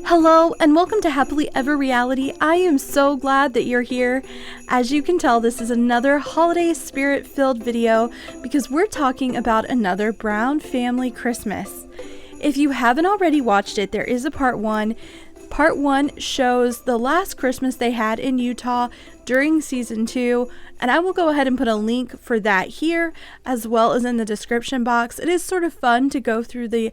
Hello and welcome to Happily Ever Reality. I am so glad that you're here. As you can tell, this is another holiday spirit-filled video because we're talking about another Brown family Christmas. If you haven't already watched it, there is a part one. Part one shows the last Christmas they had in Utah during season 2, and I will go ahead and put a link for that here as well as in the description box. It is sort of fun to go through the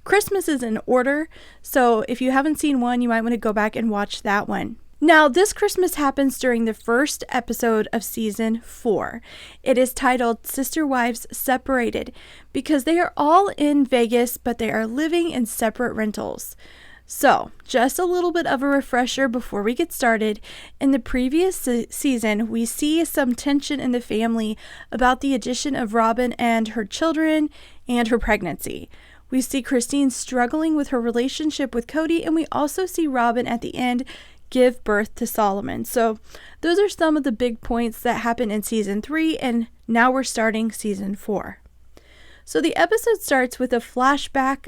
Christmases in order, so if you haven't seen one, you might want to go back and watch that one. Now, this Christmas happens during the first episode of season 4. It is titled Sister Wives Separated because they are all in Vegas, but they are living in separate rentals. So, just a little bit of a refresher before we get started. In the previous season, we see some tension in the family about the addition of Robin and her children and her pregnancy. We see Christine struggling with her relationship with Cody, and we also see Robin at the end give birth to Solomon. So those are some of the big points that happen in season 3, and now we're starting season 4. So the episode starts with a flashback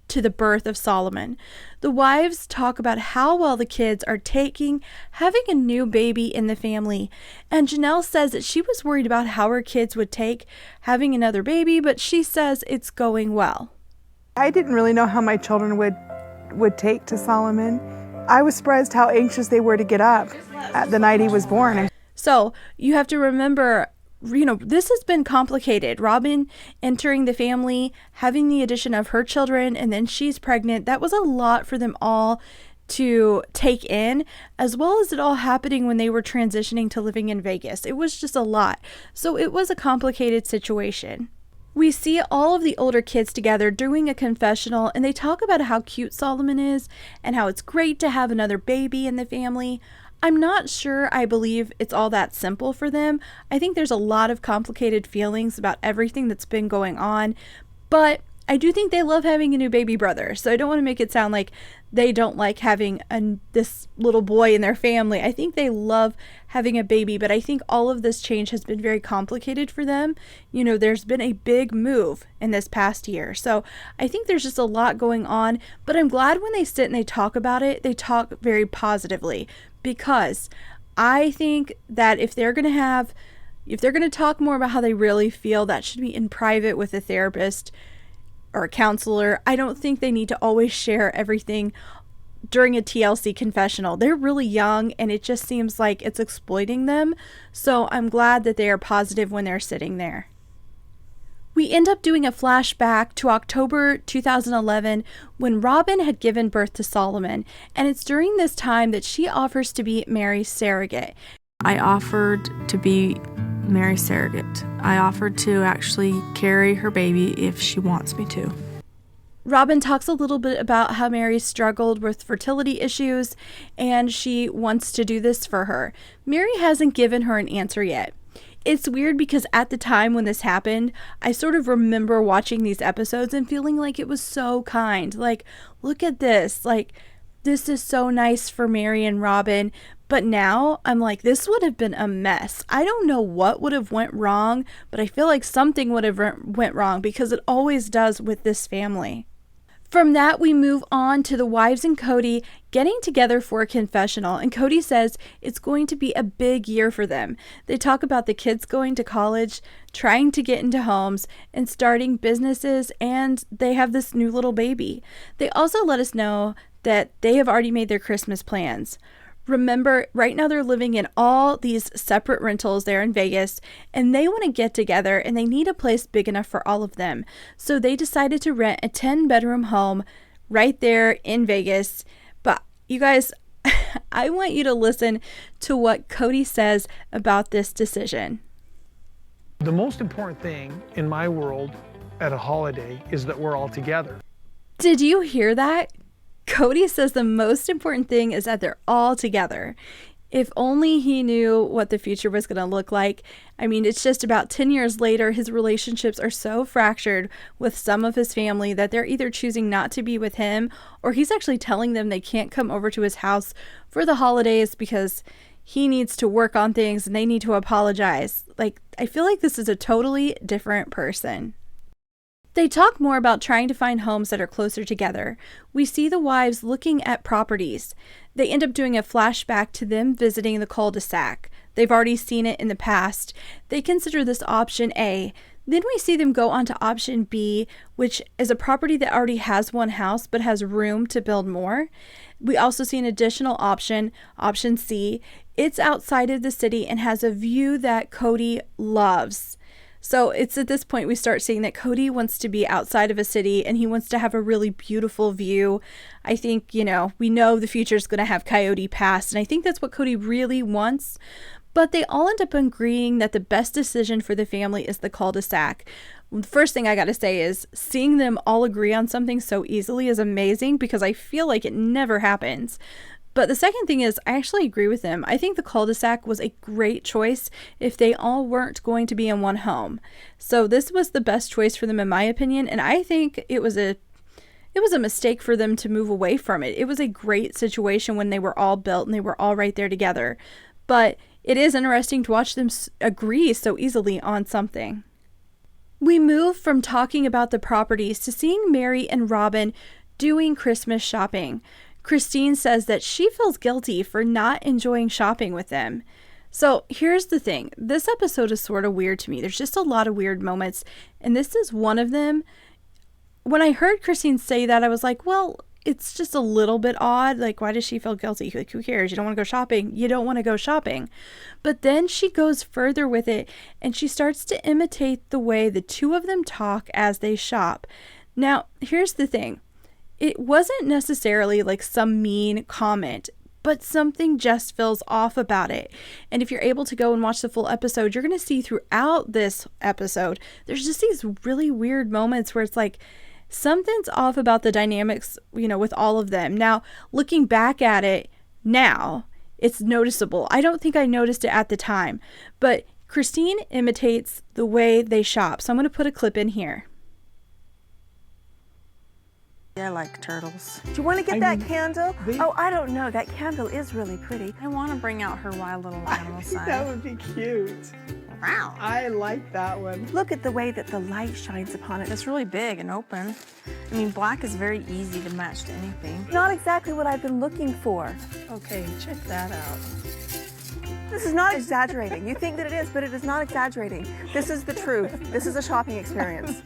to the birth of Solomon. The wives talk about how well the kids are taking having a new baby in the family, and Janelle says that she was worried about how her kids would take having another baby, but she says it's going well. I didn't really know how my children would take to Solomon. I was surprised how anxious they were to get up at the night he was born. So you have to remember, this has been complicated. Robin entering the family, having the addition of her children, and then she's pregnant. That was a lot for them all to take in, as well as it all happening when they were transitioning to living in Vegas. It was just a lot. So it was a complicated situation. We see all of the older kids together doing a confessional, and they talk about how cute Solomon is and how it's great to have another baby in the family. I'm not sure I believe it's all that simple for them. I think there's a lot of complicated feelings about everything that's been going on, but I do think they love having a new baby brother, so I don't want to make it sound like they don't like having this little boy in their family. I think they love having a baby, but I think all of this change has been very complicated for them. There's been a big move in this past year, so I think there's just a lot going on, but I'm glad when they sit and they talk about it, they talk very positively, because I think that if they're going to talk more about how they really feel, that should be in private with a therapist or a counselor. I don't think they need to always share everything during a TLC confessional. They're really young, and it just seems like it's exploiting them. So I'm glad that they are positive when they're sitting there. We end up doing a flashback to October 2011 when Robin had given birth to Solomon, and it's during this time that she offers to be Mary's surrogate. I offered to be Mary's surrogate. I offered to actually carry her baby if she wants me to. Robin talks a little bit about how Mary struggled with fertility issues, and she wants to do this for her. Mary hasn't given her an answer yet. It's weird because at the time when this happened, I sort of remember watching these episodes and feeling like it was so kind. Like, look at this. Like, this is so nice for Mary and Robin. But now I'm like, this would have been a mess. I don't know what would have went wrong, but I feel like something would have went wrong because it always does with this family. From that, we move on to the wives and Cody getting together for a confessional, and Cody says it's going to be a big year for them. They talk about the kids going to college, trying to get into homes, and starting businesses, and they have this new little baby. They also let us know that they have already made their Christmas plans. Remember, right now they're living in all these separate rentals there in Vegas, and they want to get together, and they need a place big enough for all of them. So they decided to rent a 10-bedroom home right there in Vegas. But you guys, I want you to listen to what Cody says about this decision. The most important thing in my world at a holiday is that we're all together. Did you hear that? Cody says the most important thing is that they're all together. If only he knew what the future was going to look like. I mean, it's just about 10 years later, his relationships are so fractured with some of his family that they're either choosing not to be with him, or he's actually telling them they can't come over to his house for the holidays because he needs to work on things and they need to apologize. Like, I feel like this is a totally different person. They talk more about trying to find homes that are closer together. We see the wives looking at properties. They end up doing a flashback to them visiting the cul-de-sac. They've already seen it in the past. They consider this option A. Then we see them go on to option B, which is a property that already has one house but has room to build more. We also see an additional option, option C. It's outside of the city and has a view that Cody loves. So it's at this point we start seeing that Cody wants to be outside of a city and he wants to have a really beautiful view. I think, we know the future is going to have Coyote Pass, and I think that's what Cody really wants. But they all end up agreeing that the best decision for the family is the cul-de-sac. The first thing I got to say is seeing them all agree on something so easily is amazing, because I feel like it never happens. But the second thing is, I actually agree with them. I think the cul-de-sac was a great choice if they all weren't going to be in one home. So this was the best choice for them, in my opinion, and I think it was a mistake for them to move away from it. It was a great situation when they were all built and they were all right there together. But it is interesting to watch them agree so easily on something. We move from talking about the properties to seeing Mary and Robin doing Christmas shopping. Christine says that she feels guilty for not enjoying shopping with them. So here's the thing. This episode is sort of weird to me. There's just a lot of weird moments, and this is one of them. When I heard Christine say that, I was like, well, it's just a little bit odd. Like, why does she feel guilty? Like, who cares? You don't want to go shopping. You don't want to go shopping. But then she goes further with it, and she starts to imitate the way the two of them talk as they shop. Now, here's the thing. It wasn't necessarily like some mean comment, but something just feels off about it. And if you're able to go and watch the full episode, you're going to see throughout this episode, there's just these really weird moments where it's like, something's off about the dynamics, with all of them. Now, looking back at it now, it's noticeable. I don't think I noticed it at the time, but Christine imitates the way they shop. So I'm going to put a clip in here. I like turtles. Do you want to get that candle? they- Oh, I don't know. That candle is really pretty. I want to bring out her wild little animal side. That would be cute. Wow. I like that one. Look at the way that the light shines upon it. It's really big and open. I mean, black is very easy to match to anything. Not exactly what I've been looking for. Okay, check that out. This is not exaggerating. You think that it is, but it is not exaggerating. This is the truth. This is a shopping experience.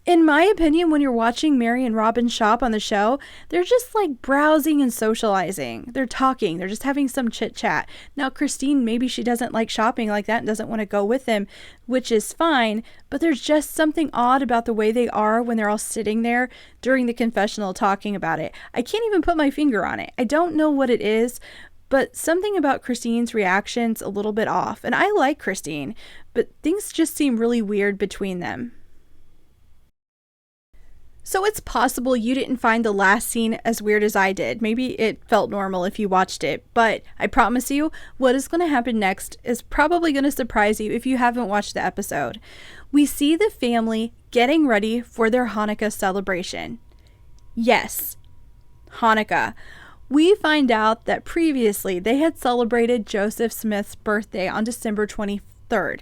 In my opinion, when you're watching Mary and Robin shop on the show, they're just like browsing and socializing. They're talking. They're just having some chit chat. Now, Christine, maybe she doesn't like shopping like that and doesn't want to go with them, which is fine. But there's just something odd about the way they are when they're all sitting there during the confessional talking about it. I can't even put my finger on it. I don't know what it is, but something about Christine's reaction's a little bit off. And I like Christine, but things just seem really weird between them. So it's possible you didn't find the last scene as weird as I did. Maybe it felt normal if you watched it, but I promise you, what is going to happen next is probably going to surprise you if you haven't watched the episode. We see the family getting ready for their Hanukkah celebration. Yes, Hanukkah. We find out that previously they had celebrated Joseph Smith's birthday on December 23rd.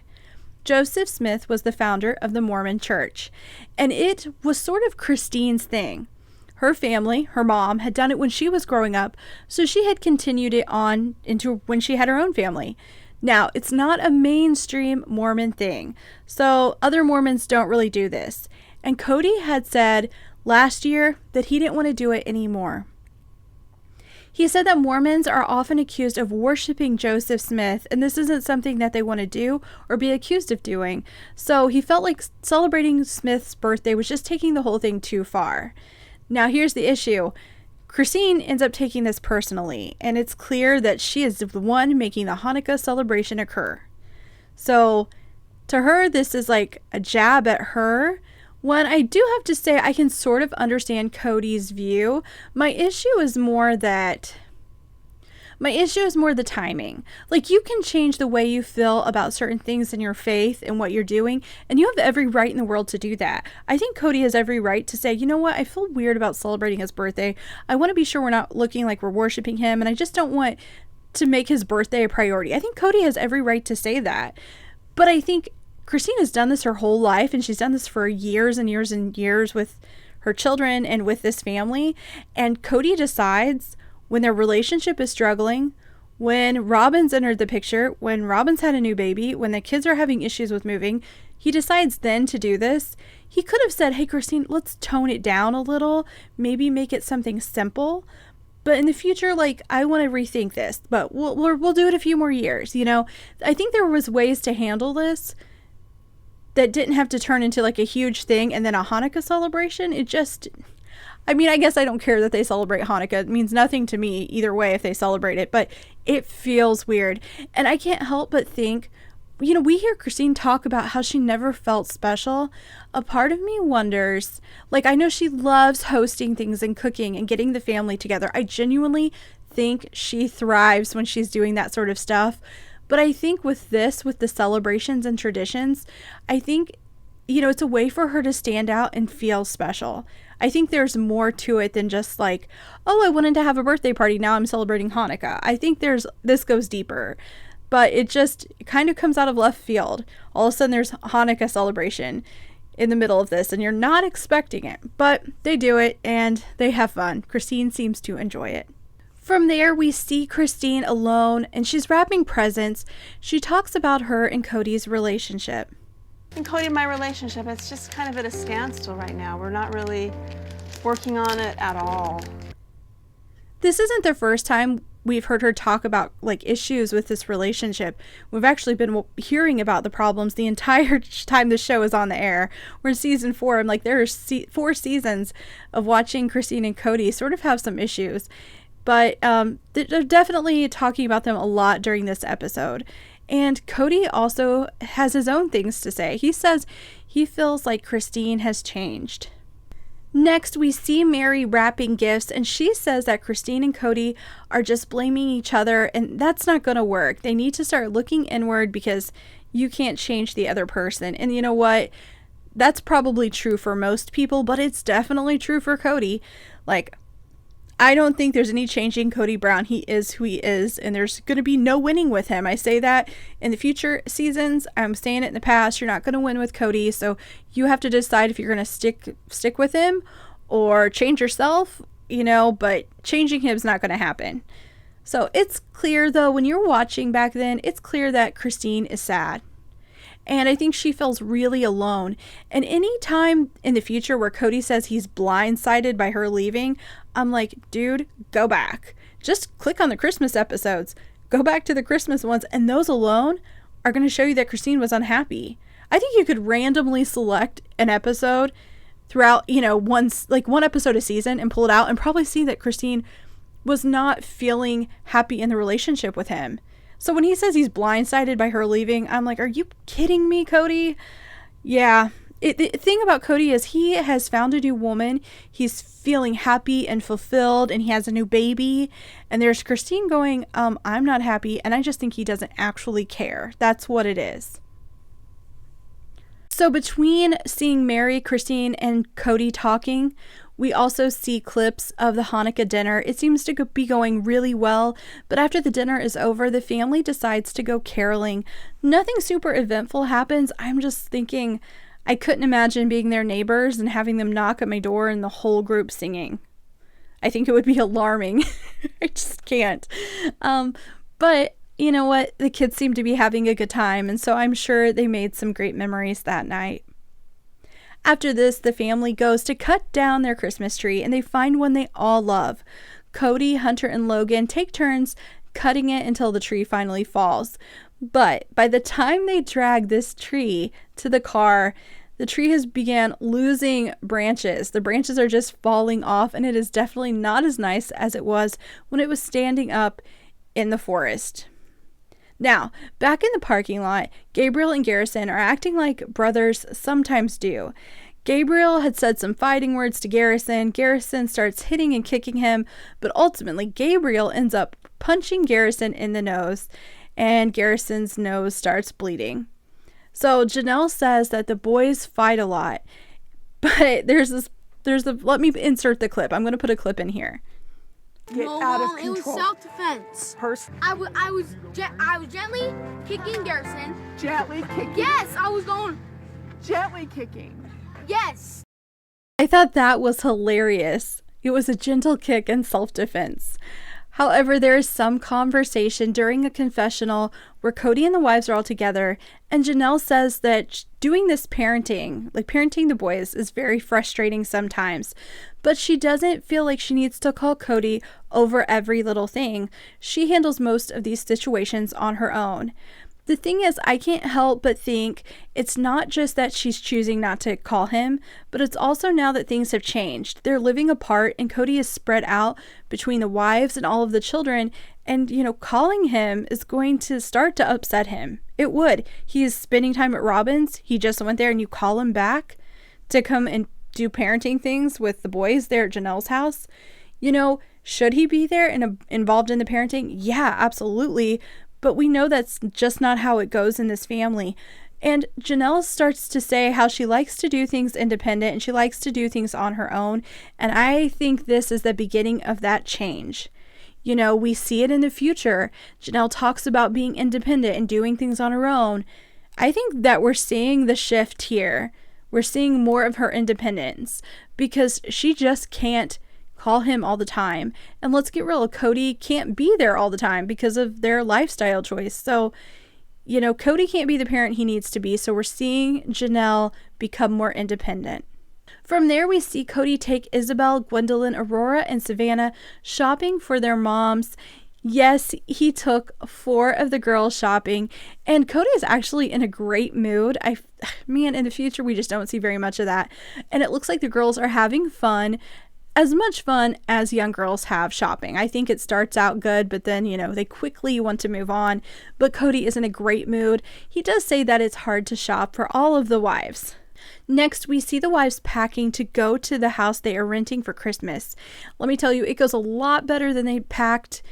Joseph Smith was the founder of the Mormon Church, and it was sort of Christine's thing. Her family, her mom, had done it when she was growing up, so she had continued it on into when she had her own family. Now, it's not a mainstream Mormon thing, so other Mormons don't really do this. And Cody had said last year that he didn't want to do it anymore. He said that Mormons are often accused of worshiping Joseph Smith, and this isn't something that they want to do or be accused of doing. So he felt like celebrating Smith's birthday was just taking the whole thing too far. Now here's the issue. Christine ends up taking this personally, and it's clear that she is the one making the Hanukkah celebration occur. So to her, this is like a jab at her. When I do have to say I can sort of understand Cody's view, my issue is more the timing. Like, you can change the way you feel about certain things in your faith and what you're doing, and you have every right in the world to do that. I think Cody has every right to say, you know what, I feel weird about celebrating his birthday. I want to be sure we're not looking like we're worshiping him, and I just don't want to make his birthday a priority. I think Cody has every right to say that. But I think Christine has done this her whole life, and she's done this for years and years and years with her children and with this family. And Cody decides when their relationship is struggling, when Robin's entered the picture, when Robin's had a new baby, when the kids are having issues with moving, he decides then to do this. He could have said, hey, Christine, let's tone it down a little, maybe make it something simple. But in the future, like, I want to rethink this, but we'll do it a few more years. You know, I think there was ways to handle this that didn't have to turn into like a huge thing and then a Hanukkah celebration. It just, I mean, I guess I don't care that they celebrate Hanukkah. It means nothing to me either way if they celebrate it, but it feels weird. And I can't help but think, you know, we hear Christine talk about how she never felt special. A part of me wonders, like, I know she loves hosting things and cooking and getting the family together. I genuinely think she thrives when she's doing that sort of stuff. But I think with this, with the celebrations and traditions, I think, you know, it's a way for her to stand out and feel special. I think there's more to it than just like, oh, I wanted to have a birthday party, now I'm celebrating Hanukkah. I think this goes deeper. But it kind of comes out of left field. All of a sudden there's Hanukkah celebration in the middle of this, and you're not expecting it. But they do it, and they have fun. Christine seems to enjoy it. From there, we see Christine alone, and she's wrapping presents. She talks about her and Cody's relationship. And Cody and my relationship, it's just kind of at a standstill right now. We're not really working on it at all. This isn't the first time we've heard her talk about like issues with this relationship. We've actually been hearing about the problems the entire time the show is on the air. We're in season 4. I'm like, there are 4 seasons of watching Christine and Cody sort of have some issues. But they're definitely talking about them a lot during this episode. And Cody also has his own things to say. He says he feels like Christine has changed. Next, we see Mary wrapping gifts, and she says that Christine and Cody are just blaming each other, and that's not going to work. They need to start looking inward because you can't change the other person. And you know what? That's probably true for most people, but it's definitely true for Cody. Like, I don't think there's any changing Cody Brown. He is who he is, and there's going to be no winning with him. I say that in the future seasons. I'm saying it in the past. You're not going to win with Cody, so you have to decide if you're going to stick with him or change yourself, you know, but changing him is not going to happen. So it's clear, though, when you're watching back then, it's clear that Christine is sad. And I think she feels really alone. And any time in the future where Cody says he's blindsided by her leaving, I'm like, dude, go back. Just click on the Christmas episodes. Go back to the Christmas ones, and those alone are going to show you that Christine was unhappy. I think you could randomly select an episode throughout, you know, one episode a season and pull it out and probably see that Christine was not feeling happy in the relationship with him. So when he says he's blindsided by her leaving, I'm like, are you kidding me, Cody? Yeah. The thing about Cody is he has found a new woman. He's feeling happy and fulfilled, and he has a new baby. And there's Christine going, I'm not happy, and I just think he doesn't actually care. That's what it is. So between seeing Mary, Christine, and Cody talking, we also see clips of the Hanukkah dinner. It seems to be going really well, but after the dinner is over, the family decides to go caroling. Nothing super eventful happens. I'm just thinking, I couldn't imagine being their neighbors and having them knock at my door and the whole group singing. I think it would be alarming. I just can't. But you know what? The kids seem to be having a good time, and so I'm sure they made some great memories that night. After this, the family goes to cut down their Christmas tree, and they find one they all love. Cody, Hunter, and Logan take turns cutting it until the tree finally falls. But by the time they drag this tree to the car, the tree has began losing branches. The branches are just falling off, and it is definitely not as nice as it was when it was standing up in the forest. Now, back in the parking lot, Gabriel and Garrison are acting like brothers sometimes do. Gabriel had said some fighting words to Garrison. Garrison starts hitting and kicking him, but ultimately Gabriel ends up punching Garrison in the nose, and Garrison's nose starts bleeding. So Janelle says that the boys fight a lot, but let me insert the clip. I'm going to put a clip in here. get No, out of Mom, control. it was self-defense. I was gently kicking Garrison. Gently kicking. Yes, I was going. Gently kicking. Yes. I thought that was hilarious. It was a gentle kick in self-defense. However, there is some conversation during a confessional where Cody and the wives are all together, and Janelle says that doing this parenting, like parenting the boys, is very frustrating sometimes, but she doesn't feel like she needs to call Cody over every little thing. She handles most of these situations on her own. The thing is, I can't help but think it's not just that she's choosing not to call him, but it's also now that things have changed. They're living apart and Cody is spread out between the wives and all of the children. And, calling him is going to start to upset him. It would. He is spending time at Robin's. He just went there and you call him back to come and do parenting things with the boys there at Janelle's house. Should he be there and involved in the parenting? Yeah, absolutely. But we know that's just not how it goes in this family. And Janelle starts to say how she likes to do things independent and she likes to do things on her own. And I think this is the beginning of that change. We see it in the future. Janelle talks about being independent and doing things on her own. I think that we're seeing the shift here. We're seeing more of her independence because she just can't call him all the time. And let's get real, Cody can't be there all the time because of their lifestyle choice. So, Cody can't be the parent he needs to be. So we're seeing Janelle become more independent. From there, we see Cody take Isabel, Gwendolyn, Aurora, and Savannah shopping for their moms. Yes, he took 4 of the girls shopping, and Cody is actually in a great mood. In the future, we just don't see very much of that. And it looks like the girls are having fun. As much fun as young girls have shopping. I think it starts out good, but then, they quickly want to move on. But Cody is in a great mood. He does say that it's hard to shop for all of the wives. Next, we see the wives packing to go to the house they are renting for Christmas. Let me tell you, it goes a lot better than they packed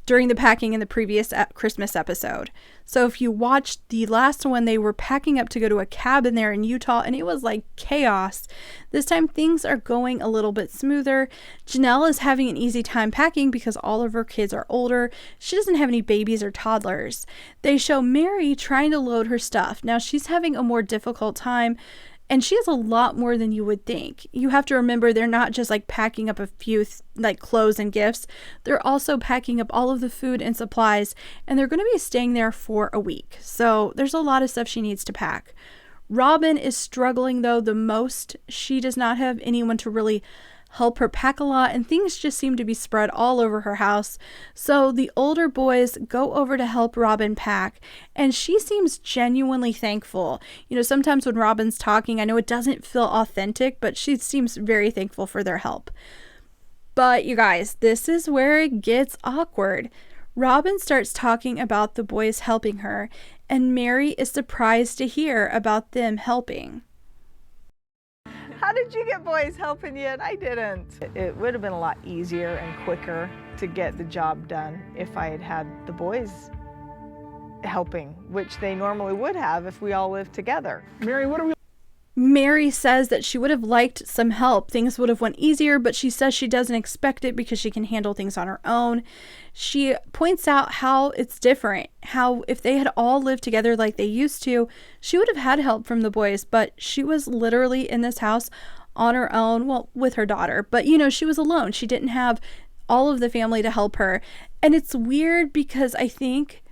during the packing in the previous Christmas episode. So if you watched the last one, they were packing up to go to a cabin there in Utah, and it was like chaos. This time things are going a little bit smoother. Janelle is having an easy time packing because all of her kids are older. She doesn't have any babies or toddlers. They show Mary trying to load her stuff. Now she's having a more difficult time, and she has a lot more than you would think. You have to remember they're not just like packing up a few clothes and gifts. They're also packing up all of the food and supplies, and they're going to be staying there for a week. So there's a lot of stuff she needs to pack. Robin is struggling though the most. She does not have anyone to really help her pack a lot, and things just seem to be spread all over her house. So the older boys go over to help Robin pack, and she seems genuinely thankful. Sometimes when Robin's talking, I know it doesn't feel authentic, but she seems very thankful for their help. But you guys, this is where it gets awkward. Robin starts talking about the boys helping her, and Mary is surprised to hear about them helping. How did you get boys helping you and I didn't? It would have been a lot easier and quicker to get the job done if I had had the boys helping, which they normally would have if we all lived together. Mary says that she would have liked some help. Things would have went easier, but she says she doesn't expect it because she can handle things on her own. She points out how it's different, how if they had all lived together like they used to, she would have had help from the boys, but she was literally in this house on her own, well, with her daughter, but she was alone. She didn't have all of the family to help her. And it's weird because I think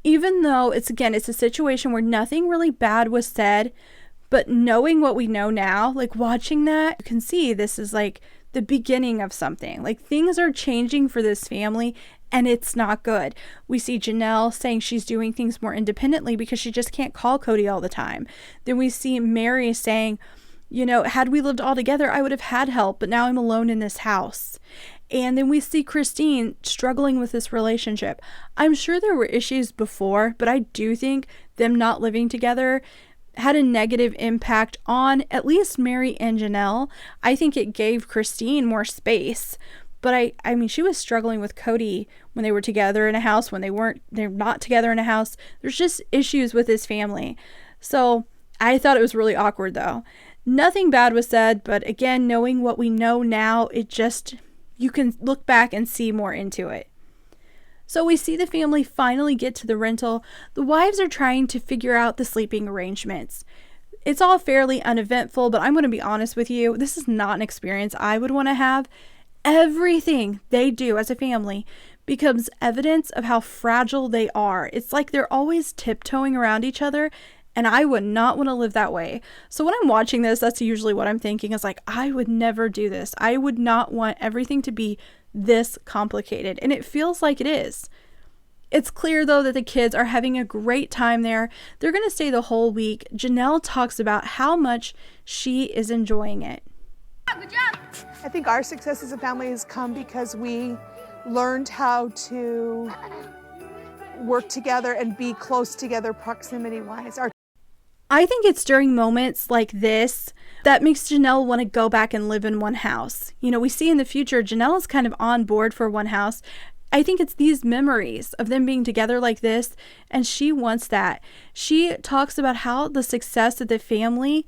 even though it's a situation where nothing really bad was said, but knowing what we know now, like watching that, you can see this is like the beginning of something. Like things are changing for this family and it's not good. We see Janelle saying she's doing things more independently because she just can't call Cody all the time. Then we see Mary saying, had we lived all together, I would have had help, but now I'm alone in this house. And then we see Christine struggling with this relationship. I'm sure there were issues before, but I do think them not living together had a negative impact on at least Mary and Janelle. I think it gave Christine more space, but I mean, she was struggling with Cody when they were together in a house, when they're not together in a house. There's just issues with his family. So I thought it was really awkward though. Nothing bad was said, but again, knowing what we know now, it just, you can look back and see more into it. So we see the family finally get to the rental. The wives are trying to figure out the sleeping arrangements. It's all fairly uneventful, but I'm going to be honest with you, this is not an experience I would want to have. Everything they do as a family becomes evidence of how fragile they are. It's like they're always tiptoeing around each other, and I would not want to live that way. So when I'm watching this, that's usually what I'm thinking is like, I would never do this. I would not want everything to be this complicated, and it feels like it is. It's clear, though, that the kids are having a great time there. They're going to stay the whole week. Janelle talks about how much she is enjoying it. Good job. I think our success as a family has come because we learned how to work together and be close together proximity-wise. I think it's during moments like this that makes Janelle want to go back and live in one house. You know, we see in the future, Janelle is kind of on board for one house. I think it's these memories of them being together like this, and she wants that. She talks about how the success of the family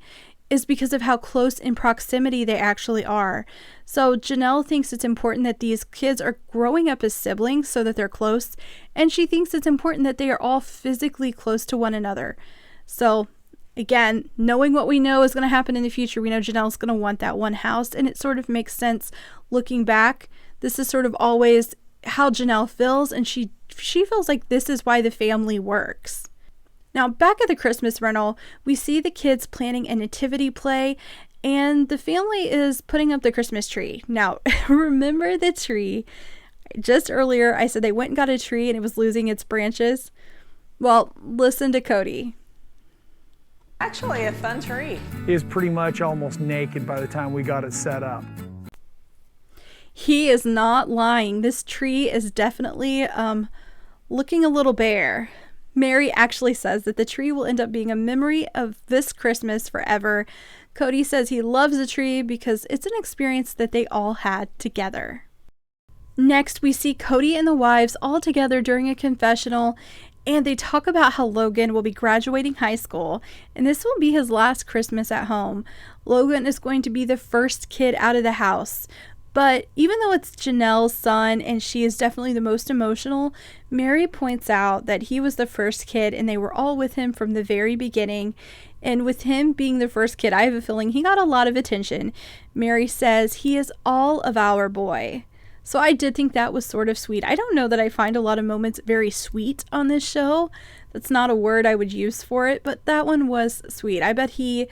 is because of how close in proximity they actually are. So Janelle thinks it's important that these kids are growing up as siblings so that they're close, and she thinks it's important that they are all physically close to one another. So again, knowing what we know is going to happen in the future, we know Janelle's going to want that one house, and it sort of makes sense looking back. This is sort of always how Janelle feels, and she feels like this is why the family works. Now, back at the Christmas rental, we see the kids planning a nativity play, and the family is putting up the Christmas tree. Now, remember the tree? Just earlier, I said they went and got a tree and it was losing its branches. Well, listen to Cody. Actually, a fun tree. He is pretty much almost naked by the time we got it set up. He is not lying. This tree is definitely looking a little bare. Mary actually says that the tree will end up being a memory of this Christmas forever. Cody says he loves the tree because it's an experience that they all had together. Next, we see Cody and the wives all together during a confessional, and they talk about how Logan will be graduating high school, and this will be his last Christmas at home. Logan is going to be the first kid out of the house. But even though it's Janelle's son and she is definitely the most emotional, Mary points out that he was the first kid and they were all with him from the very beginning. And with him being the first kid, I have a feeling he got a lot of attention. Mary says he is all of our boy. So I did think that was sort of sweet. I don't know that I find a lot of moments very sweet on this show. That's not a word I would use for it, but that one was sweet. I bet he...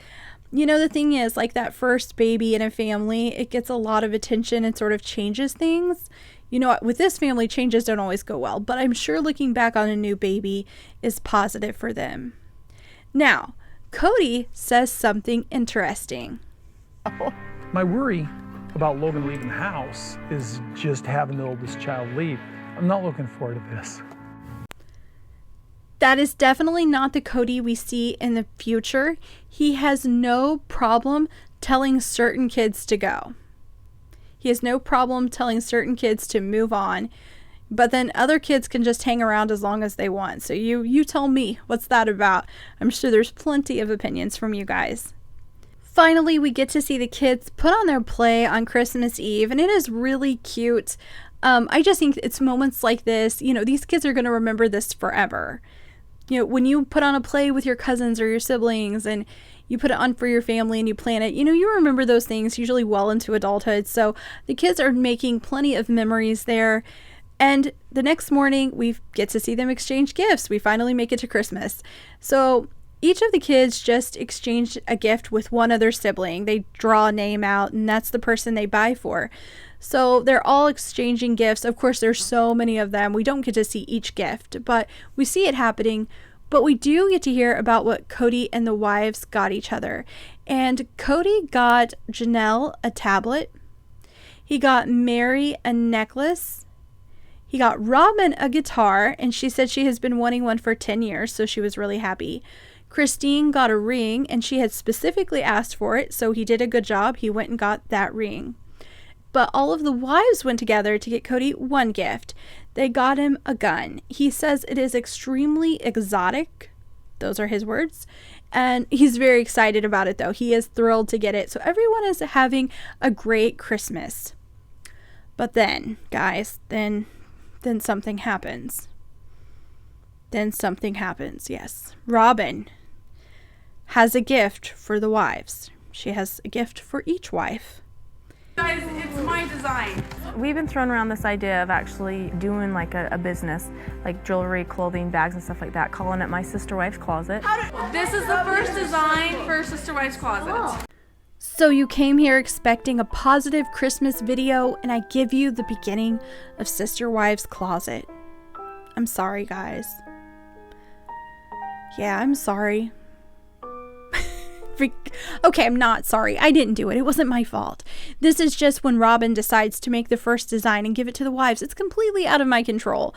You know, the thing is, like that first baby in a family, it gets a lot of attention and sort of changes things. You know, with this family, changes don't always go well, but I'm sure looking back on a new baby is positive for them. Now, Cody says something interesting. My worry about Logan leaving the house is just having the oldest child leave. I'm not looking forward to this. That is definitely not the Cody we see in the future. He has no problem telling certain kids to go. He has no problem telling certain kids to move on. But then other kids can just hang around as long as they want. So you tell me, what's that about? I'm sure there's plenty of opinions from you guys. Finally, we get to see the kids put on their play on Christmas Eve, and it is really cute. I just think it's moments like this, you know, these kids are going to remember this forever. You know, when you put on a play with your cousins or your siblings and you put it on for your family and you plan it, you know, you remember those things usually well into adulthood. So the kids are making plenty of memories there. And the next morning, we get to see them exchange gifts. We finally make it to Christmas. So each of the kids just exchanged a gift with one other sibling. They draw a name out, and that's the person they buy for. So they're all exchanging gifts. Of course, there's so many of them. We don't get to see each gift, but we see it happening. But we do get to hear about what Cody and the wives got each other. And Cody got Janelle a tablet. He got Mary a necklace. He got Robin a guitar, and she said she has been wanting one for 10 years, so she was really happy. Christine got a ring, and she had specifically asked for it, so he did a good job. He went and got that ring. But all of the wives went together to get Cody one gift. They got him a gun. He says it is extremely exotic. Those are his words. And he's very excited about it, though. He is thrilled to get it. So everyone is having a great Christmas. But then, guys, then something happens. Then something happens, yes. Robin has a gift for the wives. She has a gift for each wife. Guys, it's my design. We've been throwing around this idea of actually doing like a business, like jewelry, clothing, bags, and stuff like that, calling it My Sister Wife's Closet. This is the first design for Sister Wife's Closet. So you came here expecting a positive Christmas video, and I give you the beginning of Sister Wives Closet. I'm sorry, guys. Yeah, I'm sorry. Okay, I'm not sorry. I didn't do it. It wasn't my fault. This is just when Robin decides to make the first design and give it to the wives. It's completely out of my control.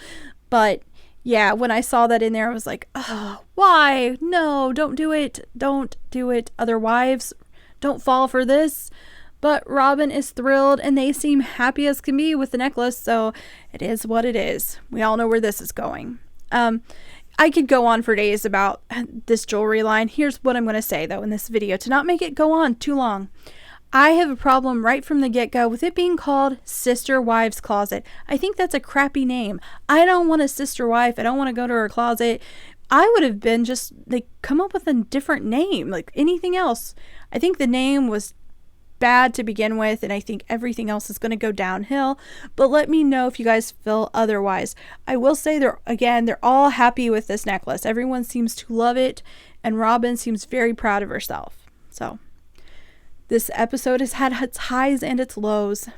But yeah, when I saw that in there, I was like, oh, why? No, don't do it. Don't do it. Other wives, don't fall for this. But Robin is thrilled, and they seem happy as can be with the necklace, so it is what it is. We all know where this is going. I could go on for days about this jewelry line. Here's what I'm going to say, though, in this video, to not make it go on too long. I have a problem right from the get-go with it being called Sister Wives Closet. I think that's a crappy name. I don't want a sister wife. I don't want to go to her closet. I would have been just, like, come up with a different name, like anything else. I think the name was bad to begin with, and I think everything else is going to go downhill, but let me know if you guys feel otherwise. I will say they're all happy with this necklace. Everyone seems to love it, and Robin seems very proud of herself. So this episode has had its highs and its lows,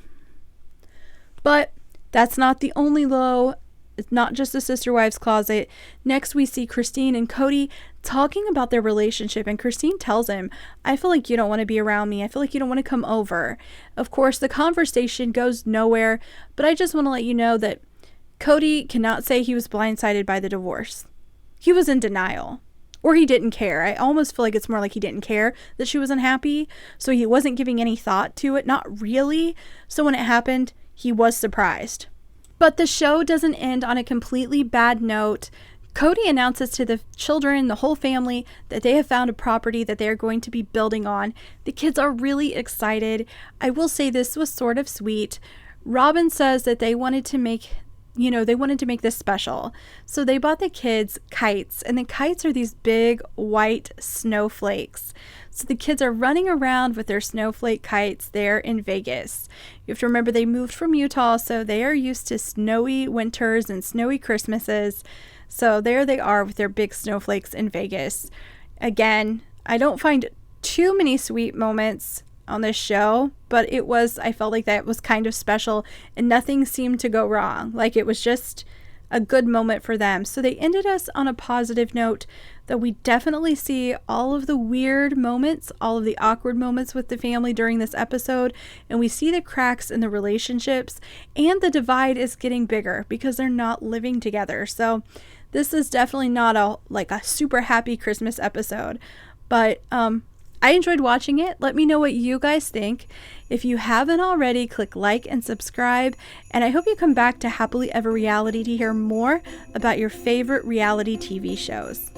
but that's not the only low. It's not just the Sister Wives Closet. Next, we see Christine and Cody talking about their relationship, and Christine tells him, I feel like you don't want to be around me. I feel like you don't want to come over. Of course, the conversation goes nowhere, but I just want to let you know that Cody cannot say he was blindsided by the divorce. He was in denial, or he didn't care. I almost feel like it's more like he didn't care that she was unhappy, so he wasn't giving any thought to it. Not really. So when it happened, he was surprised. But the show doesn't end on a completely bad note. Cody announces to the children, the whole family, that they have found a property that they are going to be building on. The kids are really excited. I will say this was sort of sweet. Robin says that they wanted to make this special. So they bought the kids kites, and the kites are these big white snowflakes. So the kids are running around with their snowflake kites there in Vegas. You have to remember they moved from Utah, so they are used to snowy winters and snowy Christmases. So there they are with their big snowflakes in Vegas. Again, I don't find too many sweet moments on this show, but I felt like that was kind of special, and nothing seemed to go wrong. Like, it was just a good moment for them. So they ended us on a positive note, that we definitely see all of the weird moments, all of the awkward moments with the family during this episode, and we see the cracks in the relationships, and the divide is getting bigger because they're not living together. So this is definitely not a super happy Christmas episode, but I enjoyed watching it. Let me know what you guys think. If you haven't already, click like and subscribe. And I hope you come back to Happily Ever Reality to hear more about your favorite reality TV shows.